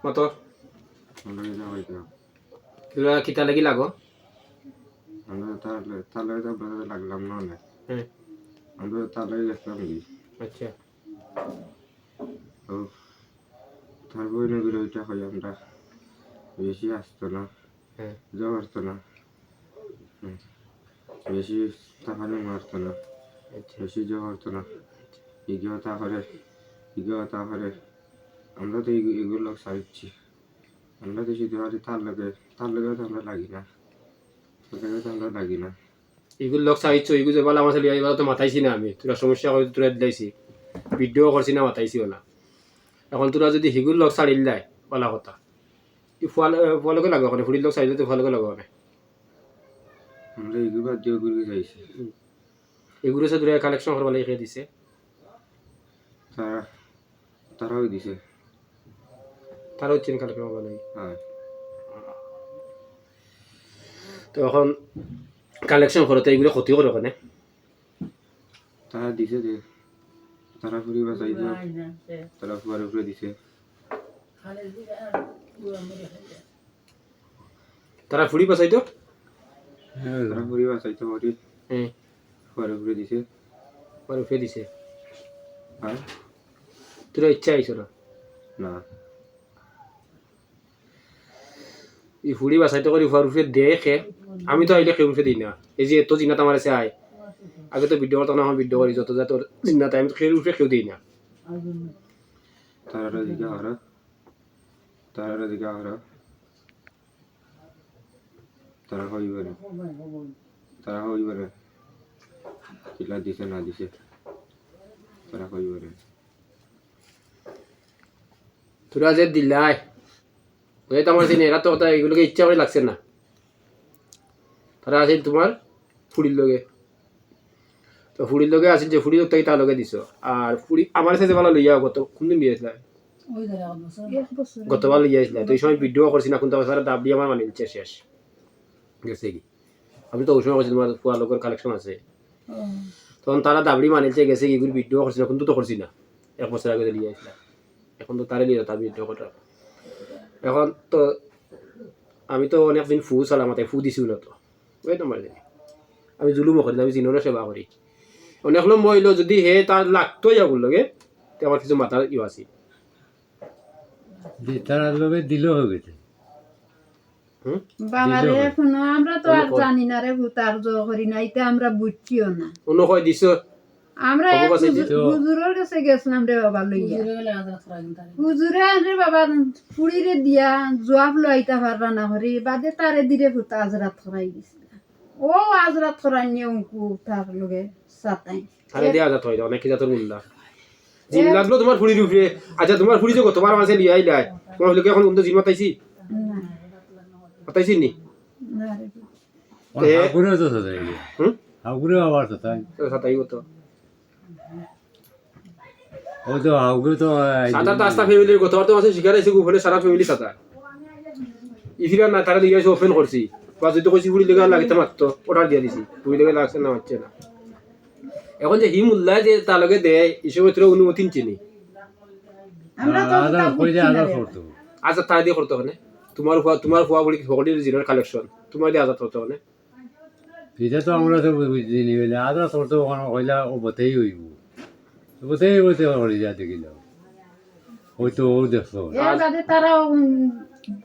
মতো আমরা এটা হইতো কিবা কিতা লাগি লাগো আমরা তাহলে তো লাগলাম না অনেক হ্যাঁ আমরা তাহলে গেছিলাম কি আচ্ছা তো তারপরে নবীর ওইটা হয় আমরা বেশি আসতো না হ্যাঁ যাও আসতো না বেশি তাকানো মারতো না আচ্ছা বেশি যাও আসতো না ইগেও তাহলে আমরা তো এগুলো সাইছি আমরা তো শুধু আর তার লগে তো আমরা লাগি না তার লগে তো আমরা লাগি না এগুলো লোক চাইছো এগুলো যে বলা আমার ছেলে এবার তো মাথাইছি না আমি তোরা সমস্যা করে তোরা দিলাইছি ভিডিও করছি না মাথাইছিও না এখন তোরা যদি হিগুর লোক ছাড়িল দেয় বলা কথা ফুয়ালকে লাগো ওখানে ফুড়ির লোক চাইলে তো ফুয়ালকে লাগো ওখানে আমরা এগুলো বাদ দিয়ে ওগুলো চাইছি এগুলো সে তোরা কালেকশন করবার লিখে দিছে তারাও দিছে তারা হচ্ছে কালেকশন করবার লাগে হ্যাঁ তো এখন কালেকশন করতে এগুলো ক্ষতি করে ওখানে তারা দিছে যে তারা ফুরি বাঁচাই দিয়ে তারা ফুয়ার উপরে দিছে তারা ফুড়ি পাচাই তো তারা ফুরি বাঁচাইতে পারি হ্যাঁ ফুয়ার উপরে দিছে পরে ফের দিছে আর তোরা ইচ্ছা আইছো না না এই ফুড়ি বাসাইতে করে ফুয়ার উপরে দেখে আমি তো আইলে কেউ উপরে দিই না এই যে এত জিনাত আমার আছে আয় আগে তো ভিডিও করতাম না এখন ভিডিও করি যত যা তোর জিনাত আমি তো কেউ উপরে কেউ দিই না তারা দিকে হারা তারা হইবারে কিলা দিছে না দিছে তারা হইবারে তোরা যে দিলাই ওই তো আমার দিন এরা তো কথা এগুলোকে ইচ্ছা করে লাগছে না তারা আছে তোমার ফুড়ির লগে তো ফুড়ির লগে আছে যে ফুড়ি লোক তাই তার লগে দিছ আর ফুড়ি আমার সাথে ভালো লইয়া গত কোনদিন দিয়েছিলাম গতবার লইয়া আসলাম তো এই সময় ভিডিও করছি না কিন্তু সারা দাবি আমার মানে নিচ্ছে শেষ গেছে কি আমি তো ওই সময় করছি তোমার ফুয়া লোকের কালেকশন আছে তখন তারা দাবড়ি মানিলছে গেছে কি ভিডিও করছি না কিন্তু তো করছি না এক বছর আগে লিয়ে আসলাম এখন তো তারে লিয়ে তার ভিডিও করা এখন তো আমি তো অনেকদিন ফু চালাম মাথায় ফু দিছিল তো ওই তোমার আমি জুলুমো করি আমি জিনরে সেবা করি অনেক লোক মহিল যদি হে তার লাগতোই যাবো লগে তো আমার কিছু মাথার ইউ আছে তারা লগে দিল হয়ে গেছে বাবারে এখনো আমরা তো আর জানি না রে ভূতার জো করি না এটা আমরা বুঝছিও না অন্য কয় দিছ আমরা হুজুরের কাছে গেছিলাম রে বাবা লইয়া হুজুরে আনরে বাবা ফুড়িরে দিয়া জবাব লইতা পারবা না হরি বাদে তারে দিরে ভূতা আজরাত করাই দিছিল ও আজরাত করাই নিয়ে উনকু তার লগে সাতাই আরে দেয়া যা তো অনেক জাতর মুল্লা জিন লাগলো তোমার ফুড়ির উপরে আচ্ছা তোমার ফুড়ি যে তোমার মাঝে লিয়ে আইলাই তোমার লোকে এখন কিন্তু জিন মাতাইছি না মাতাইছি নি না রে হাগুরে তো সাথে হাগুরে আবার সাথে সাতাই গো তো ও তো হাগুরে তো সাতা তো আস্তা ফ্যামিলির গতবার তো আছে শিকার আছে গুফলে সারা ফ্যামিলি সাতা ইফিরা না তারা দিয়ে ওপেন করছি বা যদি কইছি ফুড়ি লেগে লাগিতে মাত্র অর্ডার দিয়ে দিছি ফুড়ি লেগে লাগছে না হচ্ছে না এখন যে হিমুল্লাহ যে তার লগে দেয় এসব তোর অনুমতি চিনি আমরা তো আদা কই যে আদা করতো আচ্ছা তাই দিয়ে করতে হবে তোমার ফুয়া বলি সকলের জিনের কালেকশন তোমার দিয়ে আজাদ করতে হবে এটা তো আমরা তো বুঝিনি বলে আদা করতো হইলা ও বতেই হইব বতেই হরি যা দেখিল হয়তো ও দেখলো এর বাদে তারা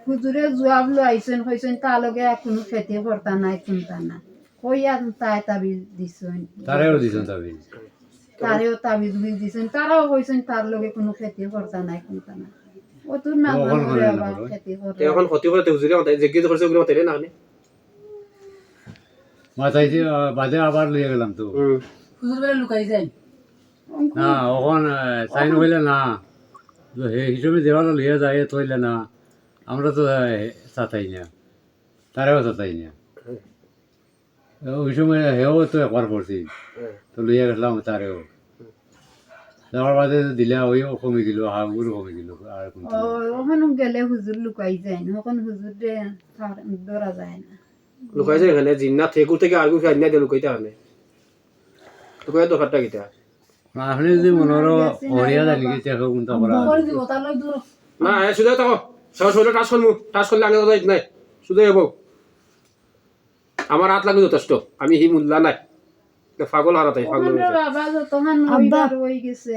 হুজুরে জবাব লইছেন কইছেন তার লগে কোনো খেতে করতা নাই কোনটা না কইয়া তাই তাবিজ দিছেন তারেও দিছেন তবে তারেও তাবিজ দিছেন তারাও কইছেন তার লগে কোনো খেতে করতা নাই কোনটা না ও তোর না করে আবার খেতে করে এখন ক্ষতি করতে হুজুরে মাথায় যে কিছু করছে ওগুলো মাথায় না নে মাথায় যে বাদে আবার লইয়া গেলাম তো হুজুর বেলা লুকাই যায় না ওখান সাইন হইলে না হিসেবে দেওয়ালে লইয়া যায় তৈলে না আমরা তো সাতাই না তারাও সাতাই না ওই সময় হেও তো একবার পড়ছি তো লইয়া গেলাম তারেও যাওয়ার বাদে দিলে ওইও কমে গেল হাগুরও কমে গেল আর ওখানে গেলে হুজুর লুকাই যায় না ওখানে হুজুর ধরা যায় না লুকাইছে এখানে জিন্নাত থেকুর থেকে আর কিছু আইনা দিয়ে লুকাইতে হবে লুকাই তো খাটটা কিটা আপনি যদি মনোর হরিয়া জানি গেছে কোনটা করা করে দিব তার লই দূর না শুধু থাকো সব শরীরে টাচ করলে আগে কথা নাই শুধু এবো আমার হাত লাগবে যথেষ্ট আমি হি মূল্যা নাই পাগল হারাতাই পাগল ওখানে বাবা যতক্ষণ হইবার হয়ে গেছে